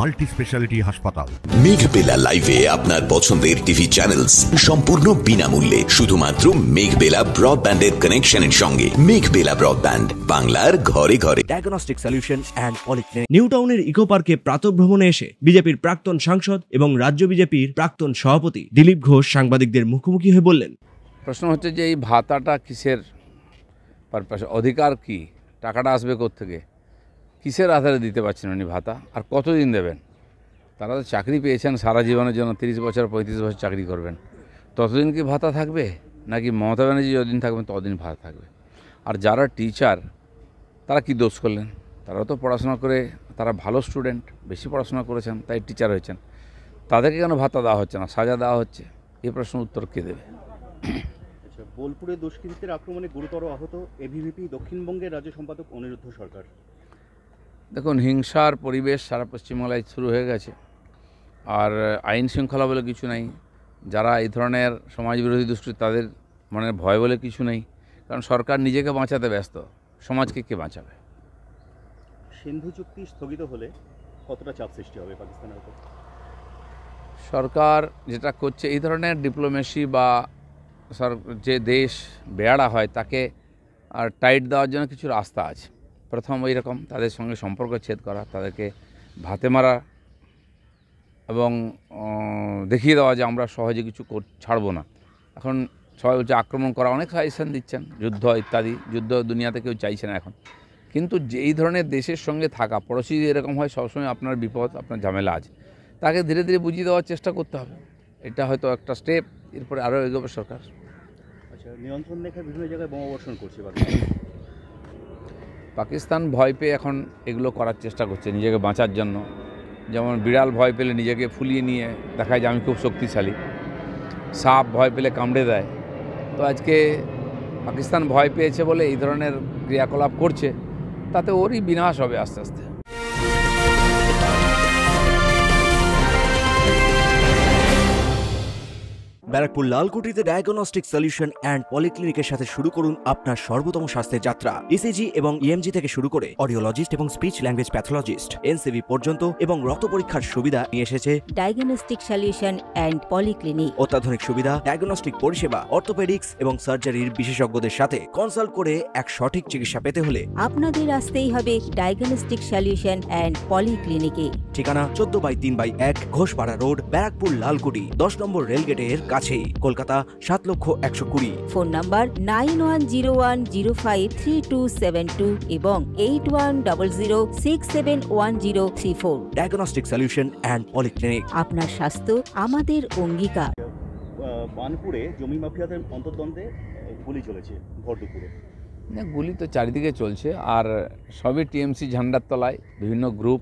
Multi speciality হাসপাতাল। মেঘবেলা লাইভে আপনার পছন্দের টিভি চ্যানেলস সম্পূর্ণ বিনামূল্যে, শুধুমাত্র মেঘবেলা ব্রডব্যান্ডের কানেকশনের সঙ্গে। মেঘবেলা ব্রডব্যান্ড, বাংলার ঘরে ঘরে। Diagnostic solution and polyclinic. New টাউনের ইকো পার্কে প্রাতঃভ্রমণে এসে বিজেপির প্রাক্তন সাংসদ এবং রাজ্য বিজেপির প্রাক্তন সভাপতি দিলীপ ঘোষ সাংবাদিকদের মুখোমুখি হয়ে বললেন, প্রশ্ন হচ্ছে যে এই ভাতাটা কিসের পারপাস, অধিকার কি, টাকাটা আসবে কোত্থেকে, কিসের আধারে দিতে পারছেন উনি ভাতা, আর কতদিন দেবেন? তারা তো চাকরি পেয়েছেন সারা জীবনের জন্য, 30 বছর 35 বছর চাকরি করবেন, ততদিন কি ভাতা থাকবে? নাকি মমতা ব্যানার্জি যতদিন থাকবেন ততদিন ভাতা থাকবে? আর যারা টিচার তারা কি দোষ করলেন? তারাও তো পড়াশোনা করে, তারা ভালো স্টুডেন্ট, বেশি পড়াশোনা করেছেন তাই টিচার হয়েছেন, তাদেরকে কেন ভাতা দেওয়া হচ্ছে না, সাজা দেওয়া হচ্ছে? এই প্রশ্নের উত্তর কে দেবে? বোলপুরে দুষ্কৃতীদের আক্রমণে গুরুতর আহত এবিভিপি দক্ষিণবঙ্গের রাজ্য সম্পাদক অনিরুদ্ধ সরকার। দেখুন, হিংসার পরিবেশ সারা পশ্চিমবাংলায় শুরু হয়ে গেছে, আর আইন শৃঙ্খলা বলে কিছু নেই। যারা এই ধরনের সমাজবিরোধী দুষ্কৃতী তাদের মনে ভয় বলে কিছু নেই, কারণ সরকার নিজেকে বাঁচাতে ব্যস্ত, সমাজকে কে বাঁচাবে? সিন্ধু চুক্তি স্থগিত হলে কতটা চাপ সৃষ্টি হবে পাকিস্তানের উপর? সরকার যেটা করছে, এই ধরনের ডিপ্লোমেসি বা যে দেশ বেয়াড়া হয় তাকে আর টাইট দেওয়ার জন্য কিছু রাস্তা আছে। প্রথম ওই রকম তাদের সঙ্গে সম্পর্ক ছেদ করা, তাদেরকে ভাতে মারা এবং দেখিয়ে দেওয়া যে আমরা সহজে কিছু ছাড়বো না। এখন সবাই বলছে আক্রমণ করা, অনেক সাজেশন দিচ্ছেন, যুদ্ধ ইত্যাদি। যুদ্ধ দুনিয়াতে কেউ চাইছে না এখন, কিন্তু যে এই ধরনের দেশের সঙ্গে থাকা, পড়োশি এরকম হয় সবসময় আপনার বিপদ, আপনার ঝামেলা আছে, তাকে ধীরে ধীরে বুঝিয়ে দেওয়ার চেষ্টা করতে হবে। এটা হয়তো একটা স্টেপ, এরপরে আরও এগোবে সরকার। আচ্ছা, নিয়ন্ত্রণ রেখার বিভিন্ন জায়গায় বোমাবর্ষণ করছে পাকিস্তান ভয় পেয়ে এখন এগুলো করার চেষ্টা করছে নিজেকে বাঁচার জন্য। যেমন বিড়াল ভয় পেলে নিজেকে ফুলিয়ে নিয়ে দেখায় যে আমি খুব শক্তিশালী, সাপ ভয় পেলে কামড়ে দেয়। তো আজকে পাকিস্তান ভয় পেয়েছে বলে এই ধরনের ক্রিয়াকলাপ করছে, তাতে ওরই বিনাশ হবে আস্তে আস্তে। ব্যারাকপুর লালকুটিতে ডায়াগনস্টিক সলিউশন অ্যান্ড পলিক্লিনিকের সাথে শুরু করুন আপনার সর্বোত্তম স্বাস্থ্যের যাত্রা। ইসিজি এবং ইএমজি থেকে শুরু করে অডিওলজিস্ট এবং স্পিচ ল্যাঙ্গুয়েজ প্যাথোলজিস্ট, এনসিভি পর্যন্ত এবং রক্ত পরীক্ষার সুবিধা নিয়ে এসেছে ডায়াগনস্টিক সলিউশন অ্যান্ড পলিক্লিনিক। অত্যাধুনিক সুবিধা, ডায়াগনস্টিক পরিষেবা, অর্থোপেডিক্স এবং সার্জারির বিশেষজ্ঞদের সাথে কনসাল্ট করে এক সঠিক চিকিৎসা পেতে হলে আপনাদের আসতেই হবে ডায়াগনস্টিক সলিউশন অ্যান্ড পলিক্লিনিকে। ঠিকানা 14/3/1 ঘোষপাড়া রোড, ব্যারাকপুর লালকুটি, 10 নম্বর রেলগেটের কাছেই, কলকাতা 7,120,000। ফোন নাম্বার 9101053272 এবং 8100671034। Diagnostic solution and polyclinic. আপনার স্বাস্থ্য আমাদের অঙ্গীকার। বানপুরে জমি মাফিয়াদের অন্তর্দ্বন্দ্বে গুলি চলেছে ভর দুপুরে। গুলি তো চারিদিকে চলছে, আর সবই টিএমসি ঝান্ডার তলায় বিভিন্ন গ্রুপ,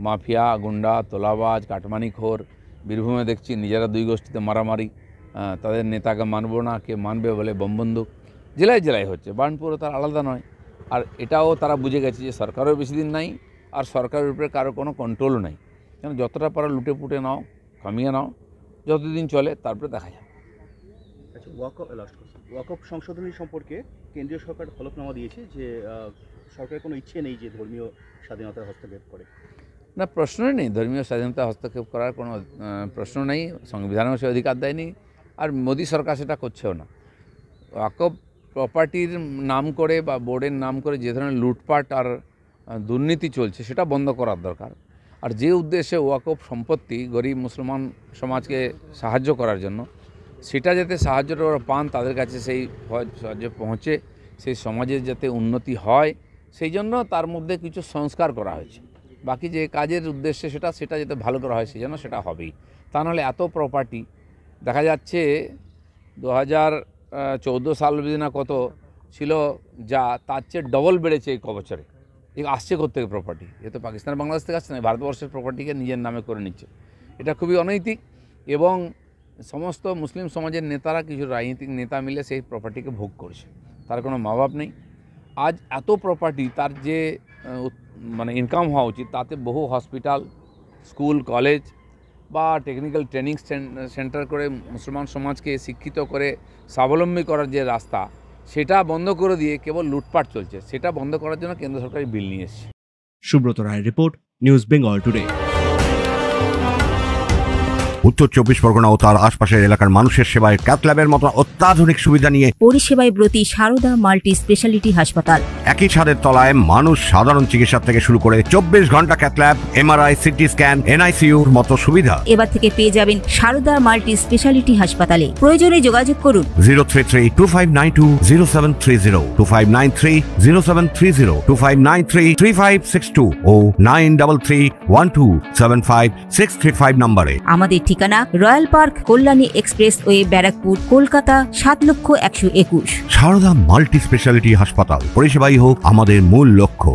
মাফিয়া, গুন্ডা, তোলাবাজ, কাটমানিখোর। বীরভূমে দেখছি নিজেরা দুই গোষ্ঠীতে মারামারি, তাদের নেতাকে মানব না, কে মানবে বলে বমবন্দুক। জেলায় জেলায় হচ্ছে, বার্নপুরও তার আলাদা নয়। আর এটাও তারা বুঝে গেছে যে সরকারও বেশি দিন নাই, আর সরকারের উপরে কারো কোনো কন্ট্রোলও নাই। কেন যতটা পারা লুটে পুটে নাও, কামিয়ে নাও, যতদিন চলে তারপরে দেখা যায়। আচ্ছা, ওয়াকফ সংশোধনী সম্পর্কে কেন্দ্রীয় সরকার হলফনামা দিয়েছে যে সরকারের কোনো ইচ্ছে নেই যে ধর্মীয় স্বাধীনতায় হস্তক্ষেপ করে। না, প্রশ্নই নেই, ধর্মীয় স্বাধীনতা হস্তক্ষেপ করার কোনো প্রশ্ন নেই, সংবিধানেও সে অধিকার দেয়নি, আর মোদী সরকার সেটা করছেও না। ওয়াকফ প্রপার্টির নাম করে বা বোর্ডের নাম করে যে ধরনের লুটপাট আর দুর্নীতি চলছে সেটা বন্ধ করার দরকার। আর যে উদ্দেশ্যে ওয়াকফ সম্পত্তি গরিব মুসলমান সমাজকে সাহায্য করার জন্য, সেটা যাতে সাহায্যটা ওরা পান, তাদের কাছে সেই সাহায্য পৌঁছে, সেই সমাজের যাতে উন্নতি হয়, সেই জন্য তার মধ্যে কিছু সংস্কার করা হয়েছে। বাকি যে কাজের উদ্দেশ্যে সেটা যাতে ভালো করা হয়, সেই জন্য সেটা হবেই। তা নাহলে এত প্রপার্টি দেখা যাচ্ছে 2014 সাল না কত ছিল, যা তার চেয়ে ডবল বেড়েছে এই বছরে। আসছে কোত্থেকে প্রপার্টি? এ তো পাকিস্তান বাংলাদেশ থেকে আসছে না, ভারতবর্ষের প্রপার্টিকে নিজের নামে করে নিচ্ছে। এটা খুবই অনৈতিক, এবং সমস্ত মুসলিম সমাজের নেতারা, কিছু রাজনৈতিক নেতা মিলে সেই প্রপার্টিকে ভোগ করছে, তার কোনো মা বাপ নেই। আজ এত প্রপার্টি, তার যে মানে ইনকাম হওয়া উচিত, তাতে বহু হসপিটাল, স্কুল, কলেজ বা টেকনিক্যাল ট্রেনিং সেন্টার করে মুসলমান সমাজকে শিক্ষিত করে স্বাবলম্বী করার যে রাস্তা, সেটা বন্ধ করে দিয়ে কেবল লুটপাট চলছে। সেটা বন্ধ করার জন্য কেন্দ্র সরকার বিল নিয়ে এসেছে। সুব্রত রায়ের রিপোর্ট, নিউজ বেঙ্গল টুডে। উত্তর 24 পরগনা ও তার আশপাশের এলাকার মানুষের সেবায় ক্যাথ ল্যাবের মতো অত্যাধুনিক সুবিধা নিয়ে পরিষেবায় ব্রতী সারদা মাল্টি স্পেশালিটি হাসপাতাল। একই ছাদের তলায় মানুষ সাধারণ চিকিৎসা থেকে শুরু করে 24 ঘন্টা cath lab, MRI, CT scan, এনআইসিইউর মতো সুবিধা। এবার থেকে পেয়ে যাবেন সারদা মাল্টি স্পেশালিটি হাসপাতালে। প্রয়োজনে যোগাযোগ করুন 033-2592-0730, 2593-0730, 2593-3562 ও 9331275635 নম্বরে। আমাদের ঠিকানা royal park, Kalyani expressway, Barrackpore, Kolkata 7,121,000। Sarada multi speciality হাসপাতাল, পরিষেবাই হোক আমাদের মূল লক্ষ্য।